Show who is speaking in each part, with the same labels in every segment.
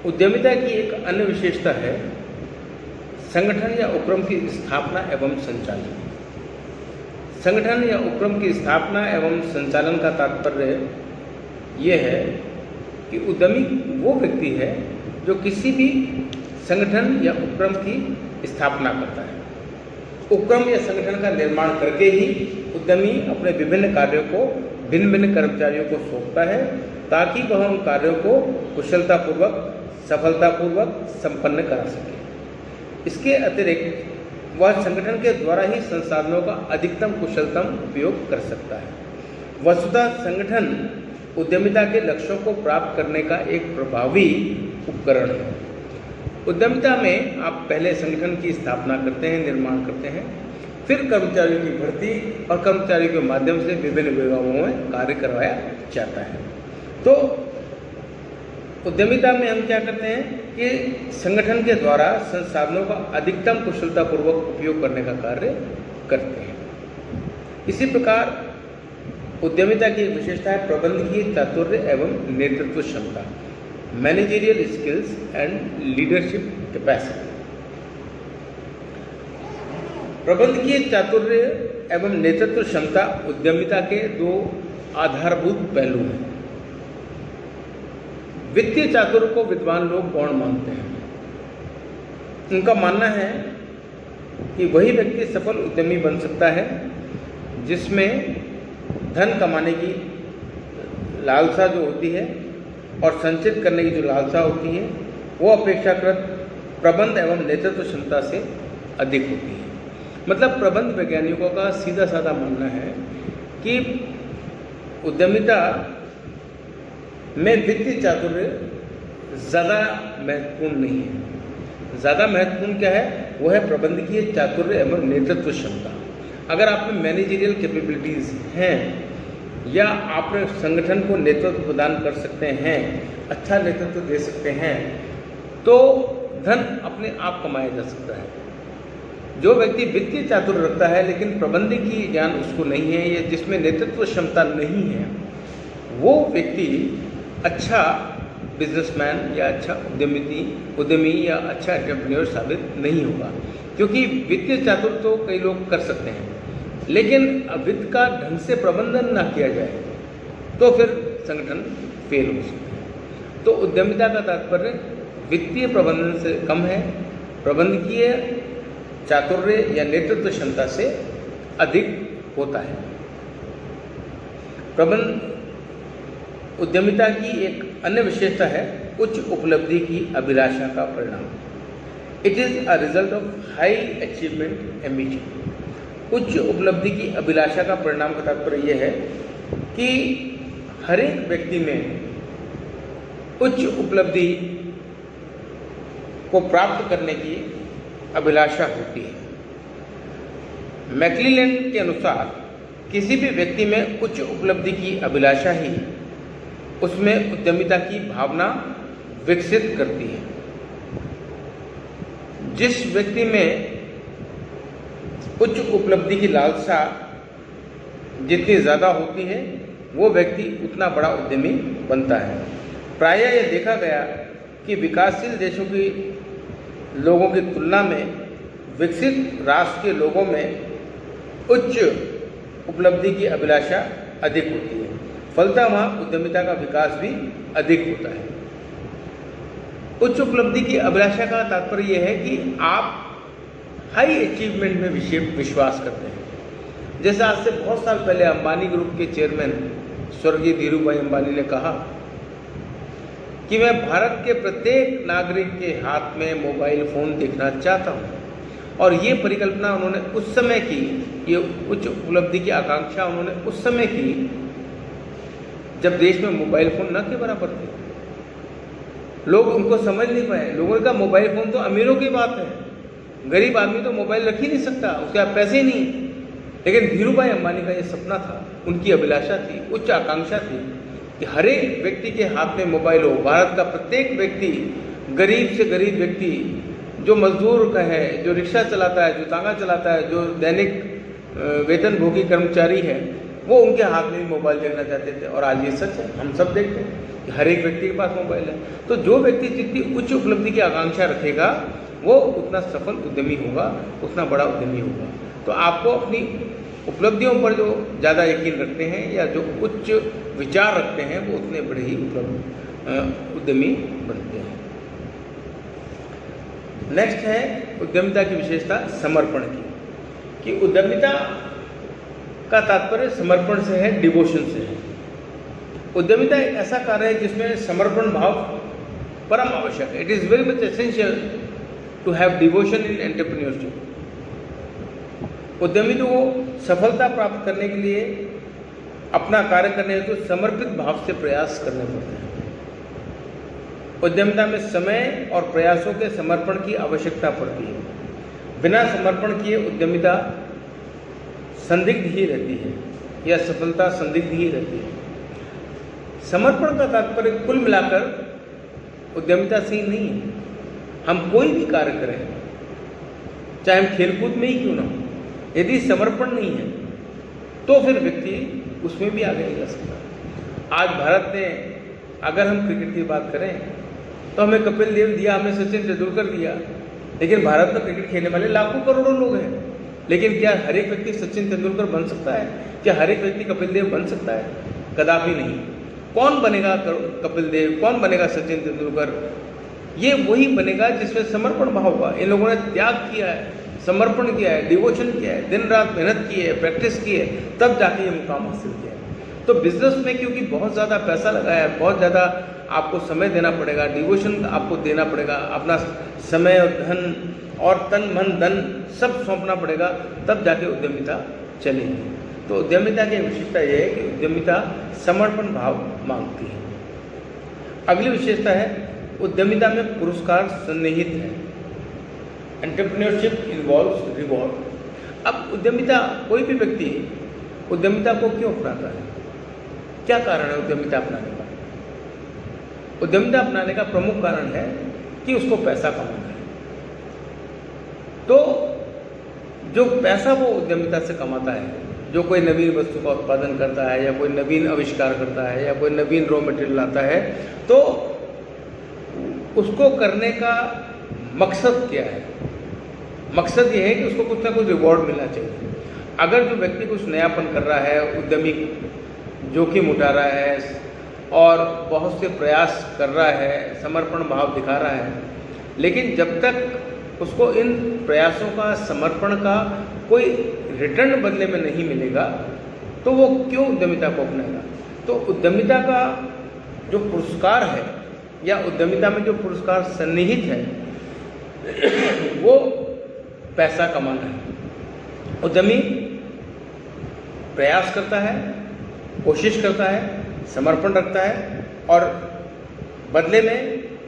Speaker 1: उद्यमिता की एक अन्य विशेषता है संगठन या उपक्रम की स्थापना एवं संचालन। संगठन या उपक्रम की स्थापना एवं संचालन का तात्पर्य यह है कि उद्यमी वो व्यक्ति है जो किसी भी संगठन या उपक्रम की स्थापना करता है। उपक्रम या संगठन का निर्माण करके ही उद्यमी अपने विभिन्न कार्यों को भिन्न भिन्न कर्मचारियों को सौंपता है ताकि वह उन कार्यों को कुशलतापूर्वक सफलतापूर्वक संपन्न करा सके। इसके अतिरिक्त वह संगठन के द्वारा ही संसाधनों का अधिकतम कुशलतम उपयोग कर सकता है। वस्तुतः संगठन उद्यमिता के लक्ष्यों को प्राप्त करने का एक प्रभावी उपकरण है। उद्यमिता में आप पहले संगठन की स्थापना करते हैं, निर्माण करते हैं, फिर कर्मचारियों की भर्ती और कर्मचारियों के माध्यम से विभिन्न विभागों में कार्य करवाया जाता है। तो उद्यमिता में हम क्या करते हैं कि संगठन के द्वारा संसाधनों का अधिकतम कुशलतापूर्वक उपयोग करने का कार्य करते हैं। इसी प्रकार उद्यमिता की एक विशेषता है प्रबंधकीय चातुर्य एवं नेतृत्व क्षमता, managerial skills and leadership capacity. प्रबंधकीय चातुर्य एवं नेतृत्व क्षमता उद्यमिता के दो आधारभूत पहलू हैं। वित्तीय चातुर्य को विद्वान लोग गौण मानते हैं। उनका मानना है कि वही व्यक्ति सफल उद्यमी बन सकता है जिसमें धन कमाने की लालसा जो होती है और संचित करने की जो लालसा होती है वो अपेक्षाकृत प्रबंध एवं नेतृत्व क्षमता से अधिक होती है। मतलब प्रबंध वैज्ञानिकों का सीधा साधा मानना है कि उद्यमिता में वित्तीय चातुर्य ज़्यादा महत्वपूर्ण नहीं है। ज़्यादा महत्वपूर्ण क्या है? वो है प्रबंधकीय चातुर्य एवं नेतृत्व क्षमता। अगर आप में मैनेजरियल कैपेबिलिटीज़ हैं या आप संगठन को नेतृत्व प्रदान कर सकते हैं, अच्छा नेतृत्व दे सकते हैं, तो धन अपने आप कमाया जा सकता है। जो व्यक्ति वित्तीय चातुर्य रखता है लेकिन प्रबंधकीय ज्ञान उसको नहीं है या जिसमें नेतृत्व क्षमता नहीं है, वो व्यक्ति अच्छा बिजनेसमैन या अच्छा उद्यमी या अच्छा एंटरप्रेन्योर साबित नहीं होगा। क्योंकि वित्तीय चातुर्य तो कई लोग कर सकते हैं लेकिन वित्त का ढंग से प्रबंधन ना किया जाए तो फिर संगठन फेल हो सकता है। तो उद्यमिता का तात्पर्य वित्तीय प्रबंधन से कम है, प्रबंधकीय चातुर्य या नेतृत्व क्षमता से अधिक होता है। उद्यमिता की एक अन्य विशेषता है उच्च उपलब्धि की अभिलाषा का परिणाम। It is a result of high achievement ambition. उच्च उपलब्धि की अभिलाषा का परिणाम का तात्पर्य यह है कि हर एक व्यक्ति में उच्च उपलब्धि को प्राप्त करने की अभिलाषा होती है। मैक्लेलैंड के अनुसार किसी भी व्यक्ति में उच्च उपलब्धि की अभिलाषा ही उसमें उद्यमिता की भावना विकसित करती है। जिस व्यक्ति में उच्च उपलब्धि की लालसा जितनी ज़्यादा होती है वो व्यक्ति उतना बड़ा उद्यमी बनता है। प्रायः यह देखा गया कि विकासशील देशों की लोगों की तुलना में विकसित राष्ट्र के लोगों में उच्च उपलब्धि की अभिलाषा अधिक होती है। फलतः वहाँ उद्यमिता का विकास भी अधिक होता है। उच्च उपलब्धि की अभिलाषा का तात्पर्य यह है कि आप हाई अचीवमेंट में विश्वास करते हैं। जैसे आज से बहुत साल पहले अंबानी ग्रुप के चेयरमैन स्वर्गीय धीरूभाई अंबानी ने कहा कि मैं भारत के प्रत्येक नागरिक के हाथ में मोबाइल फ़ोन देखना चाहता हूँ। और ये परिकल्पना उन्होंने उस समय की, ये उच्च उपलब्धि की आकांक्षा उन्होंने उस समय की जब देश में मोबाइल फ़ोन न के बराबर थे। लोग उनको समझ नहीं पाए। लोगों का मोबाइल फ़ोन तो अमीरों की बात है, गरीब आदमी तो मोबाइल रख ही नहीं सकता, उसके पास पैसे ही नहीं। लेकिन धीरूभाई अंबानी का ये सपना था, उनकी अभिलाषा थी, उच्च आकांक्षा थी कि हर एक व्यक्ति के हाथ में मोबाइल हो। भारत का प्रत्येक व्यक्ति, गरीब से गरीब व्यक्ति, जो मजदूर का है, जो रिक्शा चलाता है, जो तांगा चलाता है, जो दैनिक वेतनभोगी कर्मचारी है, वो उनके हाथ में भी मोबाइल देखना चाहते थे। और आज ये सच है, हम सब देखते हैं। हर एक व्यक्ति के पास मोबाइल है। तो जो व्यक्ति जितनी उच्च उपलब्धि की आकांक्षा रखेगा वो उतना सफल उद्यमी होगा, उतना बड़ा उद्यमी होगा। तो आपको अपनी उपलब्धियों पर जो ज़्यादा यकीन रखते हैं या जो उच्च विचार रखते हैं वो उतने बड़े ही उद्यमी बनते हैं। नेक्स्ट है उद्यमिता की विशेषता समर्पण की, कि उद्यमिता का तात्पर्य समर्पण से है, डिवोशन से है। उद्यमिता एक ऐसा कार्य है जिसमें समर्पण भाव परम आवश्यक है। It is very much essential to have devotion in entrepreneurship. उद्यमी को सफलता प्राप्त करने के लिए अपना कार्य करने हेतु तो समर्पित भाव से प्रयास करने पड़ते हैं। उद्यमिता में समय और प्रयासों के समर्पण की आवश्यकता पड़ती है। बिना समर्पण किए उद्यमिता संदिग्ध ही रहती है या सफलता संदिग्ध ही रहती है। समर्पण का तात्पर्य कुल मिलाकर उद्यमिता से ही नहीं है। हम कोई भी कार्य करें, चाहे हम खेलकूद में ही क्यों ना हो, यदि समर्पण नहीं है तो फिर व्यक्ति उसमें भी आगे नहीं जा सकता। आज भारत में अगर हम क्रिकेट की बात करें तो हमें कपिल देव दिया, हमें सचिन तेंदुलकर दिया, लेकिन भारत में क्रिकेट खेलने वाले लाखों करोड़ों लोग हैं। लेकिन क्या हर एक व्यक्ति सचिन तेंदुलकर बन सकता है? क्या हर एक व्यक्ति कपिल देव बन सकता है? कदापि नहीं। कौन बनेगा कपिल देव, कौन बनेगा सचिन तेंदुलकर? ये वही बनेगा जिसमें समर्पण भाव होगा। इन लोगों ने त्याग किया है, समर्पण किया है, डिवोशन किया है, दिन रात मेहनत की है, प्रैक्टिस की है, तब जाके ये मुकाम हासिल किया है। तो बिजनेस में क्योंकि बहुत ज़्यादा पैसा लगाया है, बहुत ज़्यादा आपको समय देना पड़ेगा, डिवोशन आपको देना पड़ेगा, अपना समय और धन और तन मन धन सब सौंपना पड़ेगा, तब जाके उद्यमिता चलेगी। तो उद्यमिता की विशेषता यह है कि उद्यमिता समर्पण भाव मांगती है। अगली विशेषता है उद्यमिता में पुरस्कार सन्निहित है। Entrepreneurship involves reward. अब उद्यमिता, कोई भी व्यक्ति उद्यमिता को क्यों अपनाता है? क्या कारण है उद्यमिता अपनाने का? उद्यमिता अपनाने का प्रमुख कारण है कि उसको पैसा कमाना है। तो जो पैसा वो उद्यमिता से कमाता है, जो कोई नवीन वस्तु का उत्पादन करता है या कोई नवीन आविष्कार करता है या कोई नवीन रॉ मटेरियल लाता है, तो उसको करने का मकसद क्या है? मकसद ये है कि उसको कुछ ना कुछ रिवॉर्ड मिलना चाहिए। अगर जो व्यक्ति कुछ नयापन कर रहा है, उद्यमी जोखिम उठा रहा है और बहुत से प्रयास कर रहा है, समर्पण भाव दिखा रहा है, लेकिन जब तक उसको इन प्रयासों का, समर्पण का कोई रिटर्न बदले में नहीं मिलेगा, तो वो क्यों उद्यमिता को अपनाएगा? तो उद्यमिता का जो पुरस्कार है या उद्यमिता में जो पुरस्कार सन्निहित है वो पैसा कमाना है। उद्यमी प्रयास करता है, कोशिश करता है, समर्पण रखता है और बदले में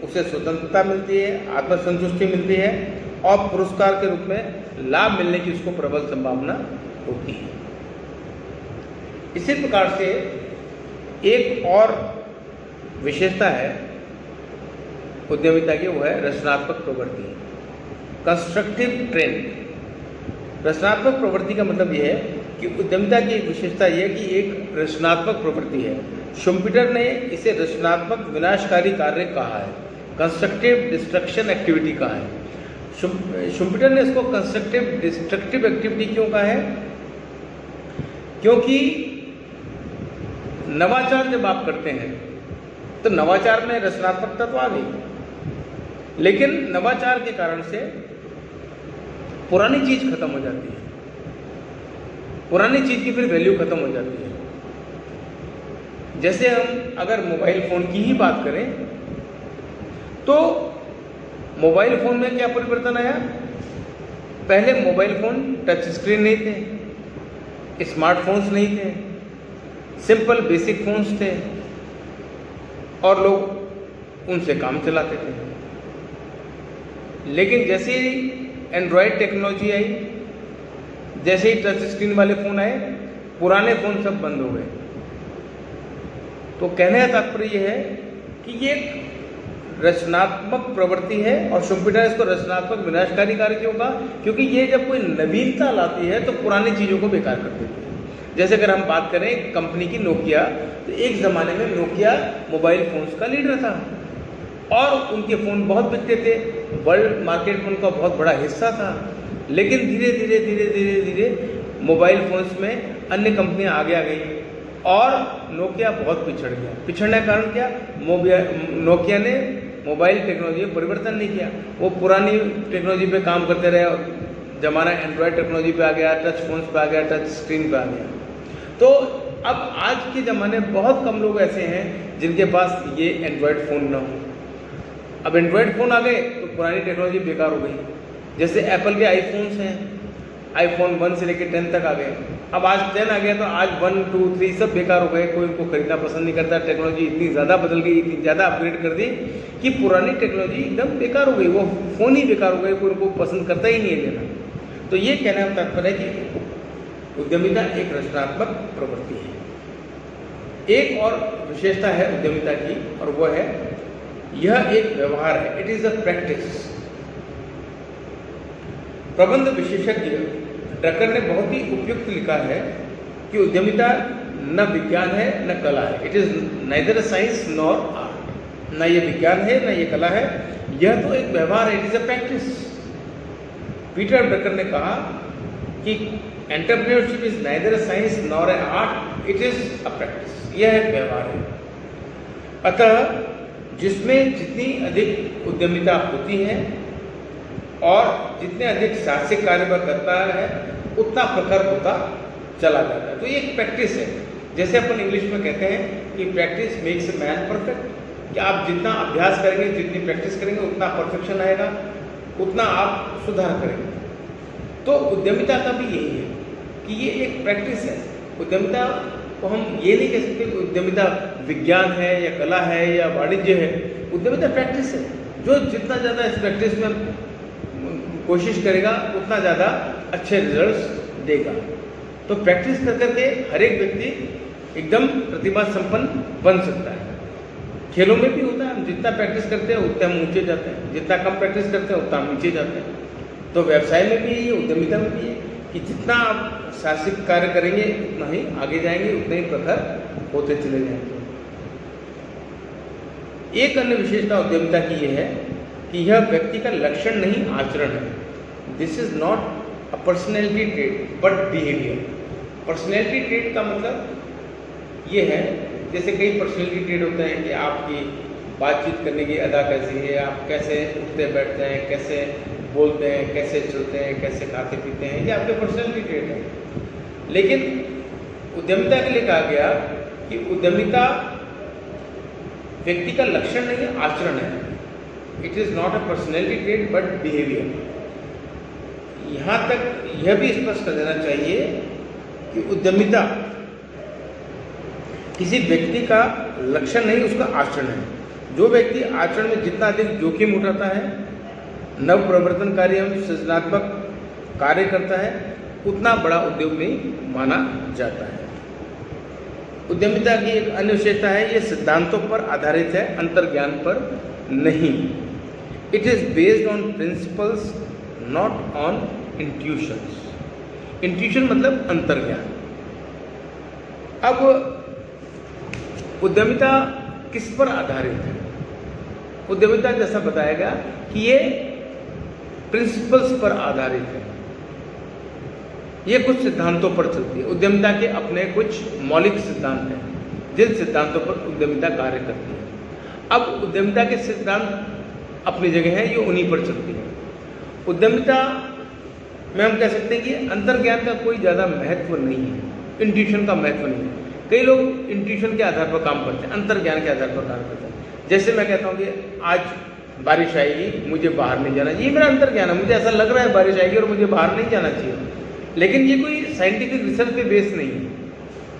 Speaker 1: उसे स्वतंत्रता मिलती है, आत्मसंतुष्टि मिलती है और पुरस्कार के रूप में लाभ मिलने की उसको प्रबल संभावना होती है। इसी प्रकार से एक और विशेषता है उद्यमिता की, वो है रचनात्मक प्रवृत्ति, कंस्ट्रक्टिव ट्रेंड। रचनात्मक प्रवृत्ति का मतलब यह है कि उद्यमिता की एक विशेषता यह है कि एक रचनात्मक प्रवृत्ति है। शुम्पीटर ने इसे रचनात्मक विनाशकारी कार्य कहा है, कंस्ट्रक्टिव डिस्ट्रक्शन एक्टिविटी कहा है। शुम्पीटर ने इसको कंस्ट्रक्टिव डिस्ट्रक्टिव एक्टिविटी क्यों कहा है? क्योंकि नवाचार जब आप करते हैं तो नवाचार में रचनात्मकता तो आ गई, लेकिन नवाचार के कारण से पुरानी चीज खत्म हो जाती है, पुरानी चीज की फिर वैल्यू खत्म हो जाती है। जैसे हम अगर मोबाइल फोन की ही बात करें तो मोबाइल फोन में क्या परिवर्तन आया? पहले मोबाइल फोन टच स्क्रीन नहीं थे, स्मार्टफोन्स नहीं थे, सिंपल बेसिक फोन्स थे और लोग उनसे काम चलाते थे। लेकिन जैसे ही एंड्रॉयड टेक्नोलॉजी आई, जैसे ही टच स्क्रीन वाले फ़ोन आए, पुराने फ़ोन सब बंद हो गए। तो कहने का तात्पर्य यह है कि ये एक रचनात्मक प्रवृत्ति है और शुम्पीटर इसको रचनात्मक विनाशकारी कार्य क्यों कहा? क्योंकि ये जब कोई नवीनता लाती है तो पुरानी चीज़ों को बेकार कर देती है। जैसे अगर हम बात करें कंपनी की नोकिया, तो एक ज़माने में नोकिया मोबाइल फ़ोन्स का लीडर था और उनके फ़ोन बहुत बिकते थे, वर्ल्ड मार्केट में उनका बहुत बड़ा हिस्सा था। लेकिन धीरे धीरे मोबाइल फ़ोन्स में अन्य कंपनियां आगे आ गई और नोकिया बहुत पिछड़ गया। पिछड़ने का कारण क्या? नोकिया ने मोबाइल टेक्नोलॉजी में परिवर्तन नहीं किया, वो पुरानी टेक्नोलॉजी पे काम करते रहे और ज़माना एंड्रॉयड टेक्नोलॉजी पे आ गया, टच फोन्स पे आ गया, टच स्क्रीन पे आ गया। तो अब आज के ज़माने में बहुत कम लोग ऐसे हैं जिनके पास ये एंड्रॉयड फ़ोन ना हो। अब एंड्रॉयड फ़ोन आ गए तो पुरानी टेक्नोलॉजी बेकार हो गई। जैसे एप्पल के आईफोन्स हैं, आईफोन 1 से लेकर 10 तक आ गए। अब आज 10 आ गया तो आज 1, 2, 3 सब बेकार हो गए, कोई उनको खरीदना पसंद नहीं करता। टेक्नोलॉजी इतनी ज़्यादा बदल गई, इतनी ज़्यादा अपग्रेड कर दी कि पुरानी टेक्नोलॉजी एकदम बेकार हो गई, वो फ़ोन ही बेकार हो गए, कोई उनको पसंद करता ही नहीं है लेना। तो ये कहने का तात्पर्य है कि उद्यमिता एक रचनात्मक प्रवृत्ति है। एक और विशेषता है उद्यमिता की और वह है यह एक व्यवहार है, इट इज़ अ प्रैक्टिस। प्रबंध विशेषज्ञ ड्रकर ने बहुत ही उपयुक्त लिखा है कि उद्यमिता न विज्ञान है न कला है। It is neither science nor art. न ये विज्ञान है न ये कला है, यह तो एक व्यवहार है, it is a practice. Peter Drucker ने कहा कि entrepreneurship is neither a science nor a art, it is a practice. यह एक व्यवहार है। अतः जिसमें जितनी अधिक उद्यमिता होती है और जितने अधिक साहसिक कार्य वह करता है उतना प्रखर होता चला जाता है। तो ये एक प्रैक्टिस है। जैसे अपन इंग्लिश में कहते हैं कि practice makes a man perfect, कि आप जितना अभ्यास करेंगे, जितनी प्रैक्टिस करेंगे उतना परफेक्शन आएगा, उतना आप सुधार करेंगे। तो उद्यमिता का भी यही है कि ये एक प्रैक्टिस है। उद्यमिता को हम ये नहीं कह सकते कि उद्यमिता विज्ञान है या कला है या वाणिज्य है। उद्यमिता प्रैक्टिस है। जो जितना ज़्यादा इस प्रैक्टिस में कोशिश करेगा उतना ज़्यादा अच्छे रिजल्ट्स देगा। तो प्रैक्टिस कर करके हर एक व्यक्ति एकदम प्रतिभा संपन्न बन सकता है। खेलों में भी होता है, हम जितना प्रैक्टिस करते हैं उतना हम ऊंचे जाते हैं, जितना कम प्रैक्टिस करते हैं उतना हम नीचे जाते हैं। तो व्यवसाय में भी ये, उद्यमिता में भी है कि जितना आप साहसिक कार्य करेंगे उतना ही आगे जाएंगे, उतने ही प्रखर होते चले जाएंगे। एक अन्य विशेषता उद्यमिता की यह है कि यह व्यक्ति का लक्षण नहीं आचरण है। This is not a personality trait but behaviour. Personality trait का मतलब ये है, जैसे कई पर्सनैलिटी ट्रेट होते हैं कि आपकी बातचीत करने की अदा कैसी है, आप कैसे उठते बैठते हैं, कैसे बोलते हैं, कैसे चलते हैं, कैसे खाते पीते हैं, ये आपके पर्सनैलिटी ट्रेट है। लेकिन उद्यमिता के लिए कहा गया कि उद्यमिता व्यक्ति का लक्षण नहीं आचरण है। It is not a personality trait but behaviour. यहाँ तक यह भी स्पष्ट कर देना चाहिए कि उद्यमिता किसी व्यक्ति का लक्षण नहीं, उसका आचरण है। जो व्यक्ति आचरण में जितना अधिक जोखिम उठाता है, नव प्रवर्तनकारी एवं सृजनात्मक कार्य करता है, उतना बड़ा उद्यमी माना जाता है। उद्यमिता की एक अन्य विशेषता है, ये सिद्धांतों पर आधारित है, अंतर्ज्ञान पर नहीं। It is based on principles not on intuitions. Intuition मतलब अंतर्ज्ञान। अब उद्यमिता किस पर आधारित है? उद्यमिता जैसा बताया गया कि ये प्रिंसिपल्स पर आधारित है, ये कुछ सिद्धांतों पर चलती है। उद्यमिता के अपने कुछ मौलिक सिद्धांत हैं जिन सिद्धांतों पर उद्यमिता कार्य करती है। अब उद्यमिता के सिद्धांत अपनी जगह है, ये उन्हीं पर चलती है। उद्यमिता में हम कह सकते हैं कि अंतर्ज्ञान का कोई ज़्यादा महत्व नहीं है, इंट्यूशन का महत्व नहीं है। कई लोग इंट्यूशन के आधार पर काम करते हैं, अंतर्ज्ञान के आधार पर काम करते हैं। जैसे मैं कहता हूँ कि आज बारिश आएगी, मुझे बाहर नहीं जाना चाहिए, ये मेरा अंतर्ज्ञान है, मुझे ऐसा लग रहा है बारिश आएगी और मुझे बाहर नहीं जाना चाहिए, लेकिन ये कोई साइंटिफिक रिसर्च पे बेस नहीं है।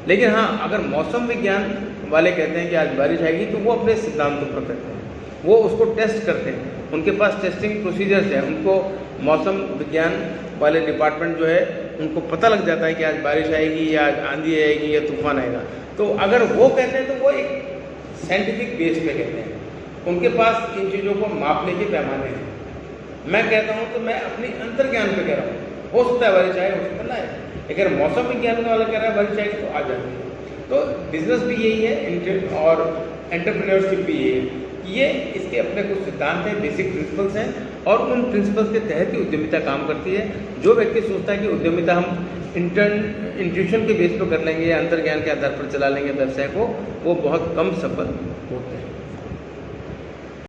Speaker 1: लेकिन हाँ, अगर मौसम विज्ञान वाले कहते हैं कि आज बारिश आएगी तो वो अपने सिद्धांतों पर कहते हैं, वो उसको टेस्ट करते हैं, उनके पास टेस्टिंग प्रोसीजर्स हैं। उनको मौसम विज्ञान वाले डिपार्टमेंट जो है उनको पता लग जाता है कि आज बारिश आएगी या आज आंधी आएगी या तूफान आएगा। तो अगर वो कहते हैं तो वो एक साइंटिफिक बेस पे कहते हैं, उनके पास इन चीज़ों को मापने के पैमाने हैं। मैं कहता हूँ तो मैं अपनी अंतर्ज्ञान पे कह रहा हूँ, हो सकता है बारिश आए, हो सकता है ना आए, अगर मौसम विज्ञान वाला कह रहा है बारिश आएगी तो आ जाती है। तो बिजनेस भी यही है और एंटरप्रेन्योरशिप भी ये इसके अपने कुछ सिद्धांत हैं, बेसिक प्रिंसिपल्स हैं, और उन प्रिंसिपल्स के तहत ही उद्यमिता काम करती है। जो व्यक्ति सोचता है कि उद्यमिता हम इंट्यूशन के बेस पर कर लेंगे या अंतर्ज्ञान के आधार पर चला लेंगे व्यवसाय को, वो बहुत कम सफल होते हैं।